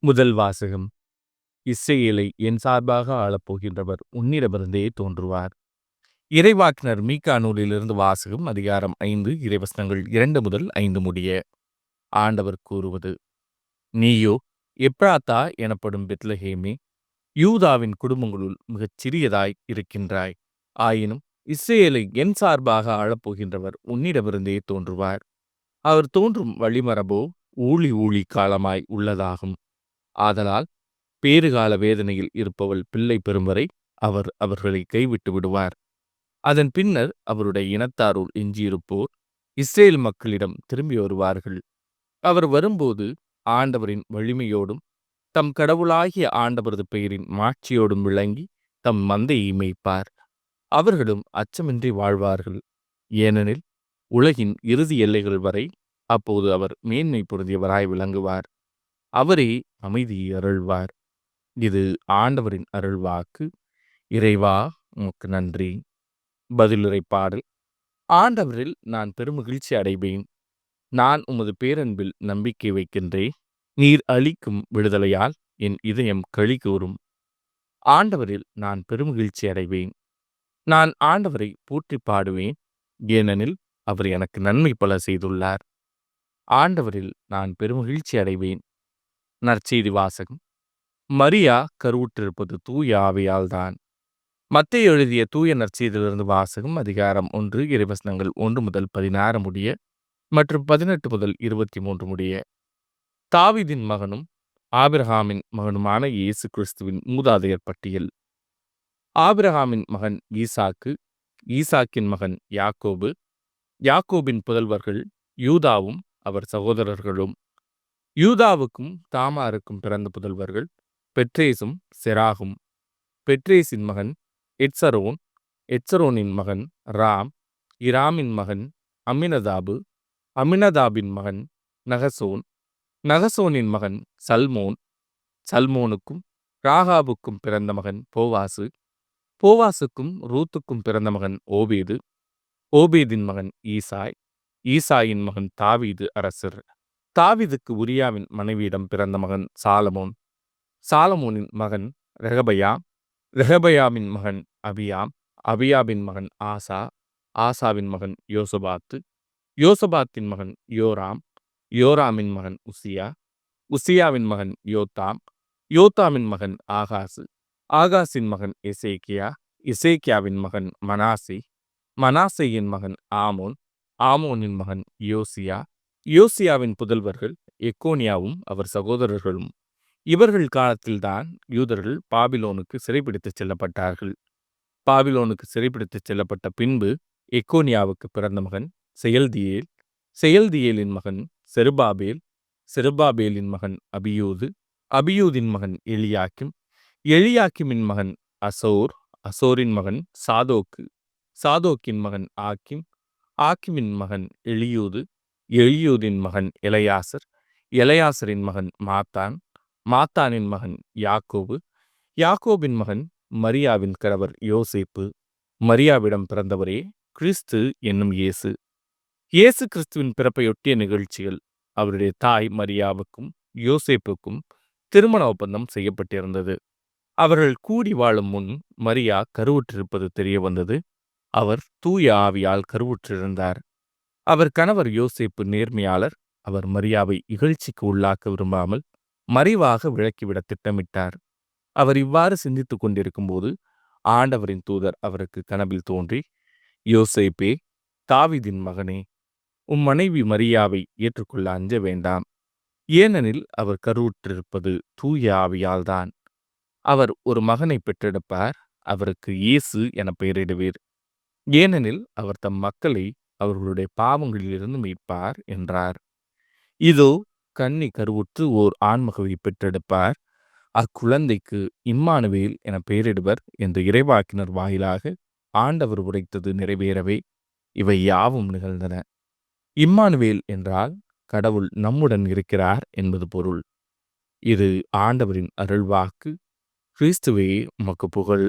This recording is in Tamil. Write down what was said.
முதல் வாசகம். இஸ்ரவேலை என் சார்பாக ஆளப்போகின்றவர் உன்னிடமிருந்தே தோன்றுவார். இறைவாக்கினர் மீகா நூலிலிருந்து வாசகம். அதிகாரம் 5 இறைவசனங்கள் 2 முதல் 5 முடிய. ஆண்டவர் கூறுவது: நீயோ எப்ராத்தா எனப்படும் பெத்லகேமே, யூதாவின் குடும்பங்களுள் மிகச் சிறியதாய் இருக்கின்றாய். ஆயினும் இஸ்ரவேலை என் சார்பாக ஆளப்போகின்றவர் உன்னிடமிருந்தே தோன்றுவார். அவர் தோன்றும் வழிமரபோ ஊழி காலமாய் உள்ளதாகும். ஆதலால் பேறுகால வேதனையில் இருப்பவள் பிள்ளை பெறும் வரை அவர் அவர்களை கைவிட்டு விடுவார். அதன் பின்னர் அவருடைய இனத்தாருள் எஞ்சியிருப்போர் இஸ்ரேல் மக்களிடம் திரும்பி வருவார்கள். அவர் வரும்போது ஆண்டவரின் வலிமையோடும் தம் கடவுளாகிய ஆண்டவரது பெயரின் மாட்சியோடும் விளங்கி தம் மந்தையை மேய்ப்பார். அவர்களும் அச்சமின்றி வாழ்வார்கள். ஏனெனில் உலகின் இறுதி எல்லைகள் வரை அப்போது அவர் மேன்மை பொருந்தியவராய் விளங்குவார். அவரே அமைதியை அருள்வார். இது ஆண்டவரின் அருள்வாக்கு. இறைவா, உமக்கு நன்றி. பதிலுரை பாடல். ஆண்டவரில் நான் பெருமகிழ்ச்சி அடைவேன். நான் உமது பேரன்பில் நம்பிக்கை வைக்கின்றேன். நீர் அளிக்கும் விடுதலையால் என் இதயம் களி கூறும். ஆண்டவரில் நான் பெருமகிழ்ச்சி அடைவேன். நான் ஆண்டவரை போற்றி பாடுவேன். ஏனெனில் அவர் எனக்கு நன்மை பல செய்துள்ளார். ஆண்டவரில் நான் பெருமகிழ்ச்சி அடைவேன். நற்செய்தி வாசகம். மரியா கருவுற்றிருப்பது தூய ஆவியால் தான். மத்தேயு எழுதிய தூய நற்செய்தியிலிருந்து வாசகம். அதிகாரம் 1 இறைவசனங்கள் 1 முதல் 16 முடிய மற்றும் 18 முதல் 23 முடிய. தாவீதின் மகனும் ஆபிரகாமின் மகனுமான இயேசு கிறிஸ்துவின் மூதாதையர் பட்டியல். ஆபிரகாமின் மகன் ஈசாக்கு, ஈசாக்கின் மகன் யாக்கோபு, யாக்கோபின் புதல்வர்கள் யூதாவும் அவர் சகோதரர்களும். யூதாவுக்கும் தாமாருக்கும் பிறந்த புதல்வர்கள் பெட்ரேசும் செராகும். பெட்ரேசின் மகன் எட்சரோன், எட்சரோனின் மகன் ராம், இராமின் மகன் அம்மினதாபு, அம்மினதாபின் மகன் நகசோன், நகசோனின் மகன் சல்மோன், சல்மோனுக்கும் ராகாபுக்கும் பிறந்த மகன் போவாசு, போவாசுக்கும் ரூத்துக்கும் பிறந்த மகன் ஓபேது, ஓபேதின் மகன் ஈசாய், ஈசாயின் மகன் தாவீது அரசர். தாவீதுக்கு உரியாவின் மனைவியிடம் பிறந்த மகன் சாலமோன், சாலமோனின் மகன் ரெகபயாம், ரெகபயாமின் மகன் அபியாம், அபியாபின் மகன் ஆசா, ஆசாவின் மகன் யோசபாத்து, யோசபாத்தின் மகன் யோராம், யோராமின் மகன் உசியா, உசியாவின் மகன் யோத்தாம், யோத்தாமின் மகன் ஆகாசு, ஆகாசின் மகன் எசேக்கியா, எசேக்கியாவின் மகன் மனாசே, மனாசேயின் மகன் ஆமோன், ஆமோனின் மகன் யோசியா, யோசியாவின் புதல்வர்கள் எக்கோனியாவும் அவர் சகோதரர்களும். இவர்கள் காலத்தில்தான் யூதர்கள் பாபிலோனுக்கு சிறைப்பிடித்துச் செல்லப்பட்டார்கள். பாபிலோனுக்கு சிறைப்பிடித்துச் செல்லப்பட்ட பின்பு எக்கோனியாவுக்கு பிறந்த மகன் செயல்தியேல், செயல்தியேலின் மகன் செருபாபேல், செருபாபேலின் மகன் அபியூது, அபியூதின் மகன் எலியாக்கிம், எலியாக்கிமின் மகன் அசோர், அசோரின் மகன் சாதோக்கு, சாதோக்கின் மகன் ஆக்கிம், ஆக்கிமின் மகன் எலியூது, எலியூதின் மகன் எலையாசர், எலையாசரின் மகன் மாத்தான், மாத்தானின் மகன் யாக்கோபு, யாக்கோபின் மகன் மரியாவின் கணவர் யோசேப்பு, மரியாவிடம் பிறந்தவரே கிறிஸ்து என்னும் இயேசு. இயேசு கிறிஸ்துவின் பிறப்பையொட்டிய நிகழ்ச்சிகள். அவருடைய தாய் மரியாவுக்கும் யோசேப்புக்கும் திருமண ஒப்பந்தம் செய்யப்பட்டிருந்தது. அவர்கள் கூடி வாழும் முன் மரியா கருவுற்றிருப்பது தெரிய வந்தது. அவர் தூய ஆவியால் கருவுற்றிருந்தார். அவர் கணவர் யோசேப்பு நேர்மையாளர். அவர் மரியாவை இகழ்ச்சிக்கு உள்ளாக்க விரும்பாமல் மறைவாக விலக்கிவிட திட்டமிட்டார். அவர் இவ்வாறு சிந்தித்துக் கொண்டிருக்கும்போது ஆண்டவரின் தூதர் அவருக்கு கனவில் தோன்றி, யோசேப்பே, தாவீதின் மகனே, உம் மனைவி மரியாவை ஏற்றுக்கொள்ள அஞ்ச வேண்டாம். ஏனெனில் அவர் கருவுற்றிருப்பது தூய ஆவியால்தான். அவர் ஒரு மகனை பெற்றெடுப்பார். அவருக்கு இயேசு என பெயரிடுவீர். ஏனெனில் அவர் தம் மக்களை அவர்களுடைய பாவங்களிலிருந்து மீட்பார் என்றார். இதோ கன்னி கருவுற்று ஓர் ஆண்மகவை பெற்றெடுப்பார். அக்குழந்தைக்கு இம்மானுவேல் என பெயரிடுவர் என்று இறைவாக்கினர் வாயிலாக ஆண்டவர் உரைத்தது நிறைவேறவே இவை யாவும் நிகழ்ந்தன. இம்மானுவேல் என்றால் கடவுள் நம்முடன் இருக்கிறார் என்பது பொருள். இது ஆண்டவரின் அருள்வாக்கு. கிறிஸ்துவே உமக்கு புகழ்.